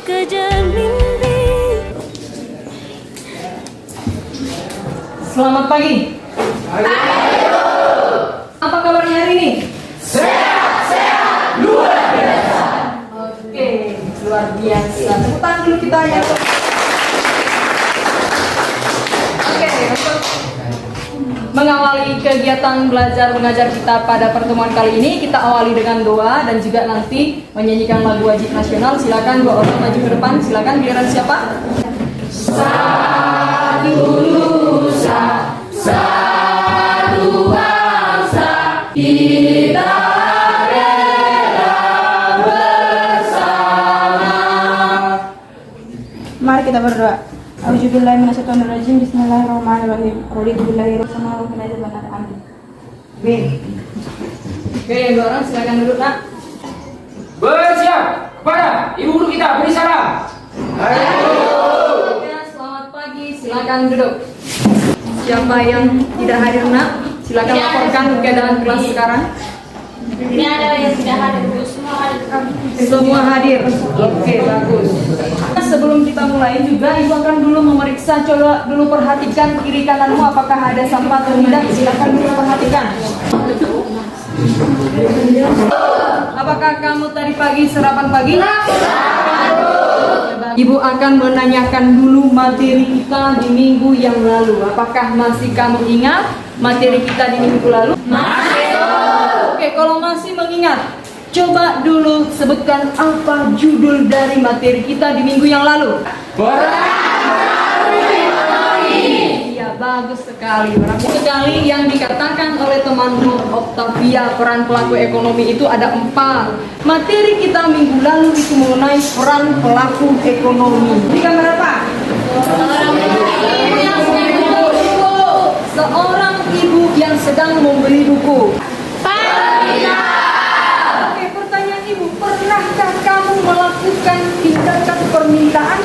kejar mimpi. Selamat pagi. Apa kabarnya hari ini? Sehat, luar biasa. Oke, luar biasa. Tepuk tangan dulu kita ya. Oke, untuk mengawali kegiatan belajar mengajar kita pada pertemuan kali ini, kita awali dengan doa dan juga nanti menyanyikan lagu wajib nasional. Silakan dua orang maju ke depan. Silakan, giliran siapa? Satu nusa, satu bangsa, kita rela bersama. Mari kita berdoa. Auzubillahi minasyaitonirrajim. Bismillahirrahmanirrahim. Raditu billahi rabban wa billahi amin. Oke, yang dua orang silakan duduk, Nak. Bersiap kepada ibu guru kita beri salam. Ya, selamat pagi, silakan duduk. Siapa yang tidak hadir, Nak? Silakan laporkan keadaan kelas sekarang. Ini ada yang tidak hadir, Bu. Semua hadir kami. Semua hadir. Oke, bagus. Sebelum kita mulai juga, Ibu akan dulu memeriksa. Coba dulu perhatikan kiri kananmu apakah ada sampah atau tidak. Silakan dulu perhatikan. Apakah kamu tadi pagi sarapan pagi? Ibu akan menanyakan dulu materi kita di minggu yang lalu. Apakah masih kamu ingat materi kita di minggu lalu? Masih. Oke, kalau masih mengingat, coba dulu sebutkan apa judul dari materi kita di minggu yang lalu. Iya, bagus sekali. Bagus sekali yang dikatakan oleh temanmu Octavia, peran pelaku ekonomi itu ada 4. Materi kita minggu lalu itu mengenai peran pelaku ekonomi. Di gambar apa? Seorang ibu yang sedang membeli buku. Oke, pertanyaan ibu, pernahkah kamu melakukan tindakan permintaan?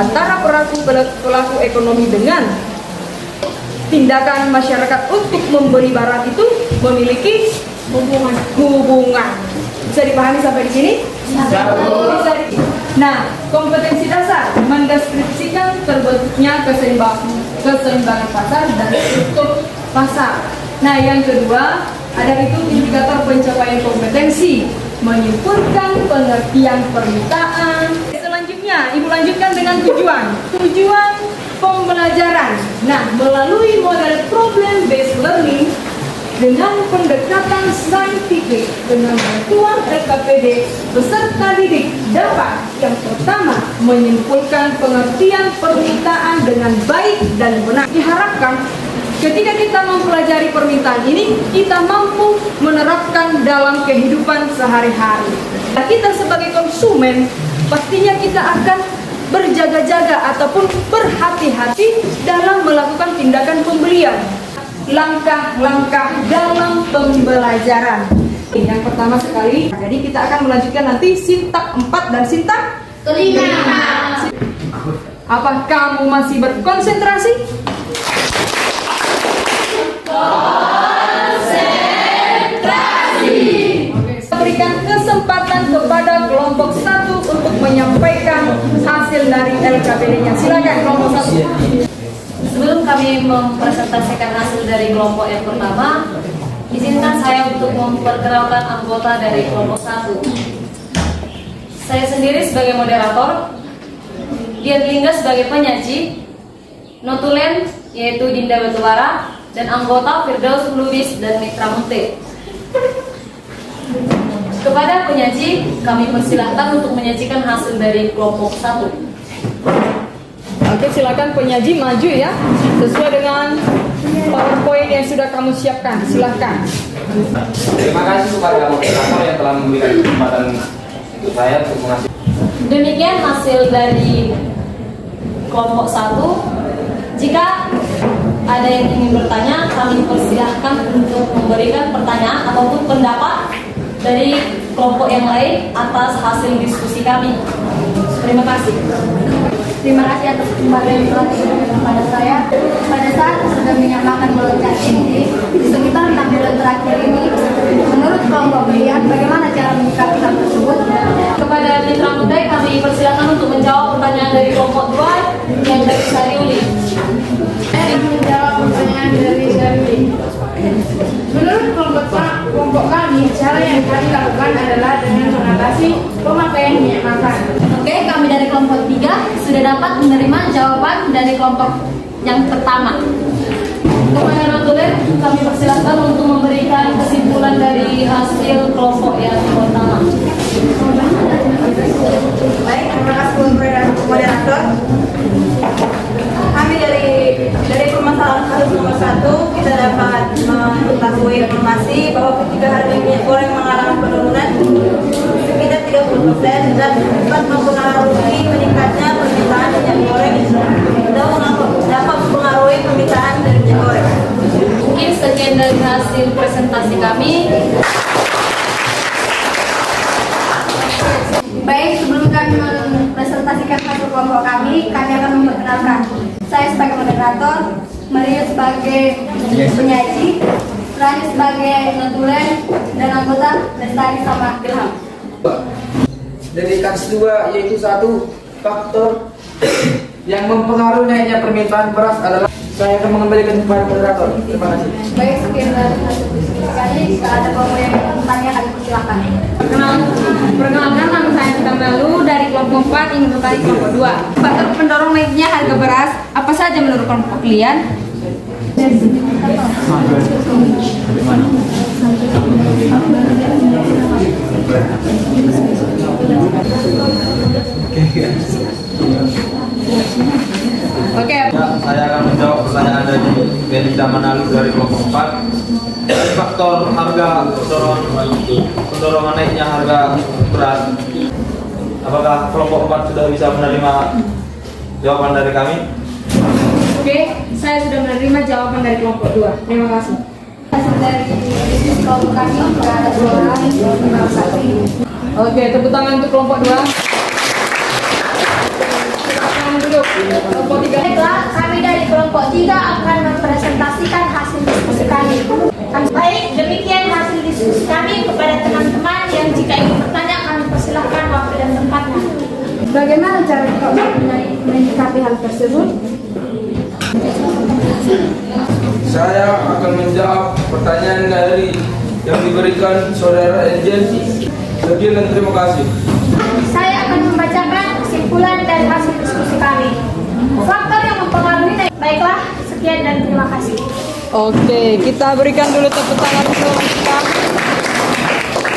Antara pelaku ekonomi dengan tindakan masyarakat untuk memberi barang itu memiliki hubungan. Bisa dipahami sampai di sini? Bisa. Nah, kompetensi dasar mendeskripsikan terbentuknya keseimbangan pasar dan struktur pasar. Nah, yang kedua ada itu indikator pencapaian kompetensi, menyimpulkan pengertian permintaan. Selanjutnya, Ibu lanjutkan dengan tujuan pembelajaran. Nah, melalui model problem based learning dengan pendekatan saintifik dengan bantuan LKPD, peserta didik dapat yang pertama menyimpulkan pengertian permintaan dengan baik dan benar. Diharapkan ketika kita mempelajari permintaan ini, kita mampu menerapkan dalam kehidupan sehari-hari. Nah, kita sebagai konsumen, pastinya kita akan berjaga-jaga ataupun berhati-hati dalam melakukan tindakan pembelian. Langkah-langkah dalam pembelajaran. Yang pertama sekali, jadi kita akan melanjutkan nanti sintak 4 dan sintak 5. Apa kamu masih berkonsentrasi? Berikan kesempatan kepada kelompok 1 untuk menyampaikan hasil dari LKPD-nya. Silakan kelompok 1. Sebelum kami mempresentasikan hasil dari kelompok yang pertama, izinkan saya untuk memperkenalkan anggota dari kelompok 1. Saya sendiri sebagai moderator, Dian Lingga sebagai penyaji, notulen yaitu Dinda Batubara, dan anggota Firdaus Lubis dan Mitra Munte. Kepada penyaji, kami persilahkan untuk menyajikan hasil dari kelompok 1. Oke, silakan penyaji maju ya, sesuai dengan PowerPoint yang sudah kamu siapkan. Silakan. Terima kasih kepada moderator yang telah memberikan kesempatan untuk saya untuk mengasih. Demikian hasil dari kelompok 1. Jika ada yang ingin bertanya, kami persilahkan untuk memberikan pertanyaan ataupun pendapat dari kelompok yang lain atas hasil diskusi kami. Terima kasih. Terima kasih atas kesempatan yang telah diberikan kepada saya. Pada saat sedang menyamakan meloncat ini, di sekitar tampilan terakhir ini, menurut kelompok kalian, bagaimana cara menyikapi hal tersebut? dari kelompok 2 yang dari Sariuli. Saya akan menjawab pertanyaan dari Sariuli. Menurut kelompok kami, cara yang kami lakukan adalah dengan mengatasi pemakaian minyak makan. Oke, kami dari kelompok 3 sudah dapat menerima jawaban dari kelompok yang pertama. Kepada notulen, kami persilakan untuk memberikan kesimpulan dari hasil kelompok yang pertama. Baik, terima kasih moderator. Kami dari permasalahan kasus nomor 1 kita dapat mengetahui informasi bahwa ketika harga minyak goreng mengalami penurunan sekitar 30% dan dapat mempengaruhi meningkatnya permintaan minyak goreng dapat mempengaruhi permintaan dari minyak goreng. Mungkin sekian dari hasil presentasi kami. Baik, sebelum kami mempresentasikan hasil kelompok kami akan memperkenalkan. Saya sebagai moderator, Maria sebagai penyaji, Rani sebagai notulen, dan anggota Lestari sama Ilham. Dari kasus 2 yaitu 1 faktor yang mempengaruhi naiknya permintaan beras adalah. Saya akan mengembalikan kepada moderator. Terima kasih. Baik, sekian dari hasil diskusi kami. Jika ada kelompok yang bertanya, kami persilakan. Perkenalkan, nama saya Kita Malu dari kelompok 4 ingin bertanya kelompok 2. Faktor pendorong naiknya harga beras apa saja menurut kelompok kalian? Oke. Ya, saya akan menjawab pertanyaan dari Benita Manalu dari kelompok 4. Dari faktor harga pendorongan naiknya harga beras. Apakah kelompok 4 sudah bisa menerima jawaban dari kami? Oke, saya sudah menerima jawaban dari kelompok 2. Terima kasih. Hasil dari diskusi kelompok kami, tidak ada suara, terima kasih. Oke, tepuk tangan untuk kelompok 2. Silakan duduk. Kelompok 3. Baiklah, kami dari kelompok 3 akan mempresentasikan hasil diskusi kami. Baik, demikian hasil diskusi kami. Kepada teman-teman yang jika ingin bertanya, kami persilahkan waktu dan tempatnya. Bagaimana cara kelompok menyikapi hal tersebut? Saya akan menjawab pertanyaan dari yang diberikan saudara Angel. Sekian dan terima kasih. Saya akan membacakan kesimpulan dari hasil diskusi kami. Faktor yang mempengaruhi naik. Baiklah, sekian dan terima kasih. Oke, kita berikan dulu tepuk tangan untuk kita.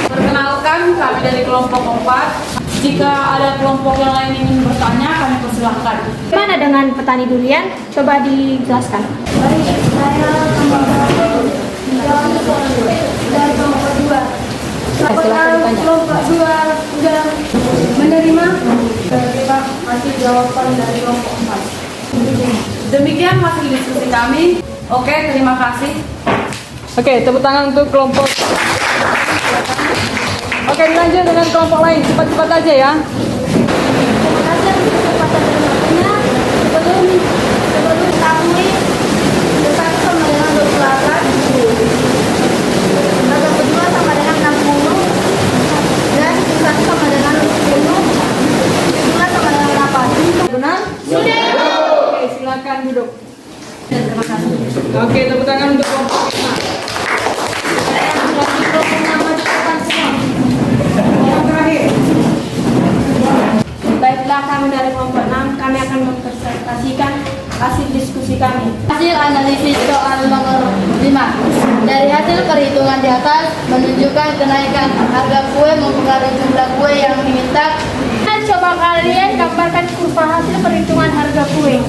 Perkenalkan, kami dari kelompok 4. Jika ada kelompok yang lain ingin bertanya, kami persilahkan. Bagaimana dengan petani durian? Coba dijelaskan. Baik, saya menjawab dari kelompok 2. Apakah kelompok 2 sudah menerima? Terima kasih jawaban dari kelompok 4. Demikian hasil diskusi kami. Oke, terima kasih. Oke, tepuk tangan untuk kelompok. Oke, dilanjut dengan kelompok lain. Cepat-cepat aja ya. Terima kasih atas kesempatan dan waktunya. Sebelum kami bersatu sama dengan 28, harga kedua sama dengan 60, dan satu sama dengan 10, jumlah sama dengan 8. Benar? Sudah. Oke, silakan duduk. Terima kasih. Oke, tepuk tangan untuk kelompok 5. Yang terakhir. Baiklah, kami dari kelompok 6, kami akan mempresentasikan hasil diskusi kami. Hasil analisis soal nomor 5. Dari hasil perhitungan di atas menunjukkan kenaikan harga kue mempengaruhi jumlah kue yang diminta. Dan coba kalian gambarkan kurva hasil perhitungan harga kue.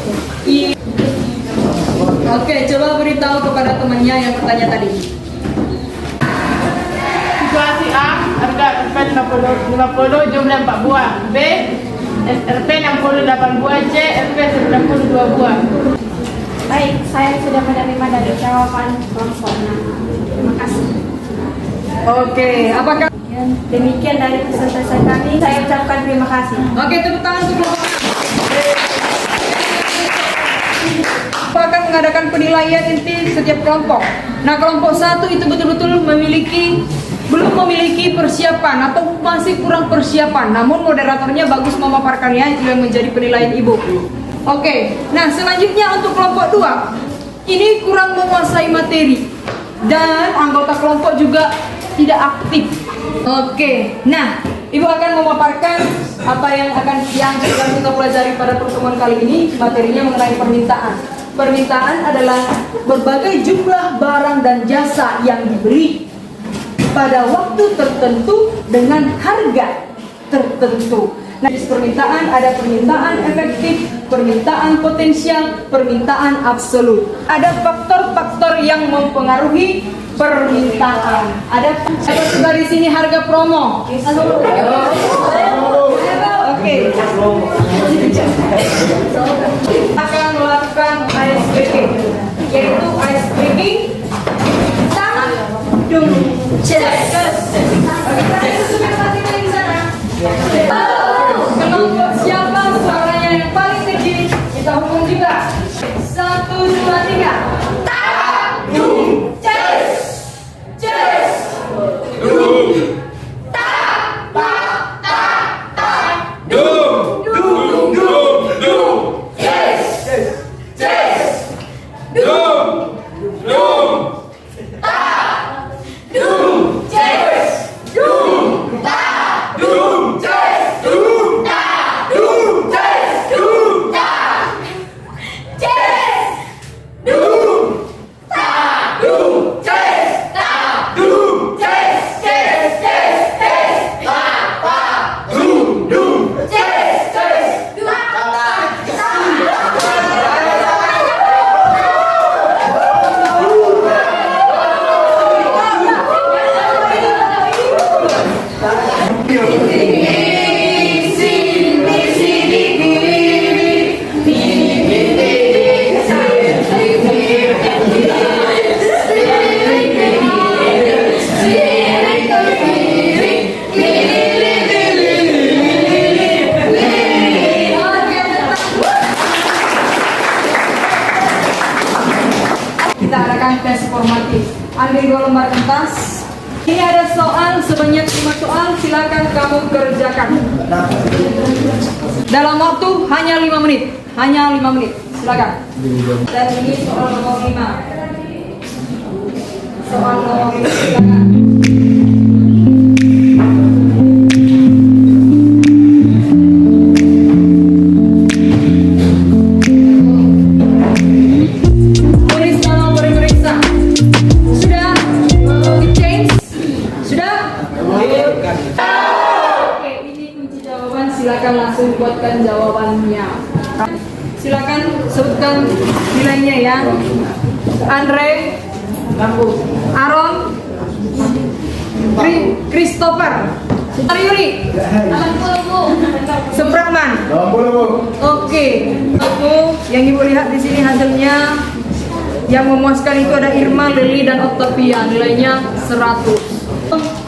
Oke, coba beritahu kepada temannya yang bertanya tadi. Situasi A, harga RP 50 jumlah 4 buah. B, RP 68 buah. C, RP 92 buah. Baik, saya sudah menerima dari jawaban kelompok 6. Terima kasih. Oke, apakah? Demikian dari presentasi kami, saya ucapkan terima kasih. Oke, tepuk tangan untuk kelompok 6. Akan mengadakan penilaian inti setiap kelompok. Nah, kelompok 1 itu betul-betul memiliki belum memiliki persiapan atau masih kurang persiapan, namun moderatornya bagus memaparkannya, itu yang menjadi penilaian ibu. Oke, nah selanjutnya untuk kelompok 2 ini kurang menguasai materi dan anggota kelompok juga tidak aktif. Oke, nah ibu akan memaparkan apa yang sedang kita pelajari pada pertemuan kali ini. Materinya mengenai permintaan. Permintaan adalah berbagai jumlah barang dan jasa yang diberi pada waktu tertentu dengan harga tertentu. Nah, di permintaan ada permintaan efektif, permintaan potensial, permintaan absolut. Ada faktor-faktor yang mempengaruhi permintaan. Ada juga di sini harga promo. Oke. Akan melakukan ice breaking, yaitu ice breaking. Kelompok siapa suaranya yang paling kecil kita hukum juga. 1, 2, 3. Kita adakan tes formatif. Ambil 2 lembar kertas. Ini ada soal sebanyak 5 soal. Silakan kamu kerjakan. Dalam waktu hanya 5 menit. Hanya 5 menit. Silakan. Dan ini soal nomor 5. Soal nomor 5. Silakan. Silakan langsung buatkan jawabannya. Silakan sebutkan nilainya ya. Andre, Aaron, Christopher, Yuri, Supratman. Oke, aku yang ibu lihat di sini hasilnya yang memuaskan itu ada Irma, Lili, dan Octavia. Nilainya 100.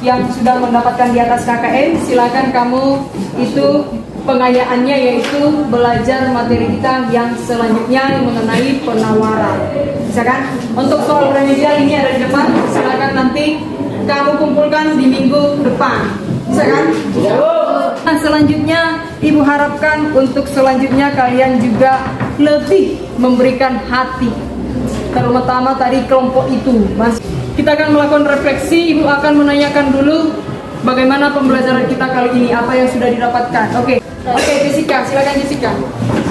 Yang sudah mendapatkan di atas KKM, silakan kamu itu pengayaannya yaitu belajar materi kita yang selanjutnya mengenai penawaran. Misalkan untuk soal remedial ini ada di depan, silakan nanti kamu kumpulkan di minggu depan. Misalkan. Nah, selanjutnya ibu harapkan untuk selanjutnya kalian juga lebih memberikan hati. Terutama tadi kelompok itu, Mas. Kita akan melakukan refleksi, ibu akan menanyakan dulu bagaimana pembelajaran kita kali ini, apa yang sudah didapatkan. Oke, Jessica, silakan Jessica.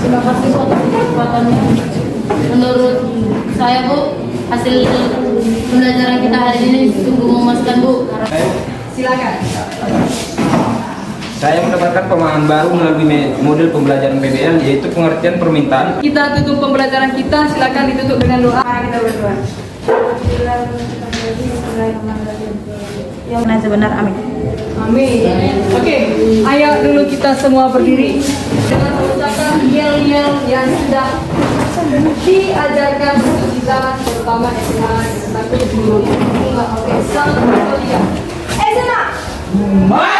Terima kasih Bu atas kesempatannya. Menurut saya Bu, hasil pembelajaran kita hari ini sungguh memuaskan Bu. Silakan. Saya mendapatkan pemahaman baru melalui model pembelajaran PBL, yaitu pengertian permintaan. Kita tutup pembelajaran kita, silakan ditutup dengan doa. Kita berdoa. Yang benar sebenar, amin. Amin. Oke, ayo dulu kita semua berdiri dengan mengucapkan yel-yel yang sudah diajarkan untuk kita, terutama SMA tapi dulu. Oke, 1, 2, 3. SMA.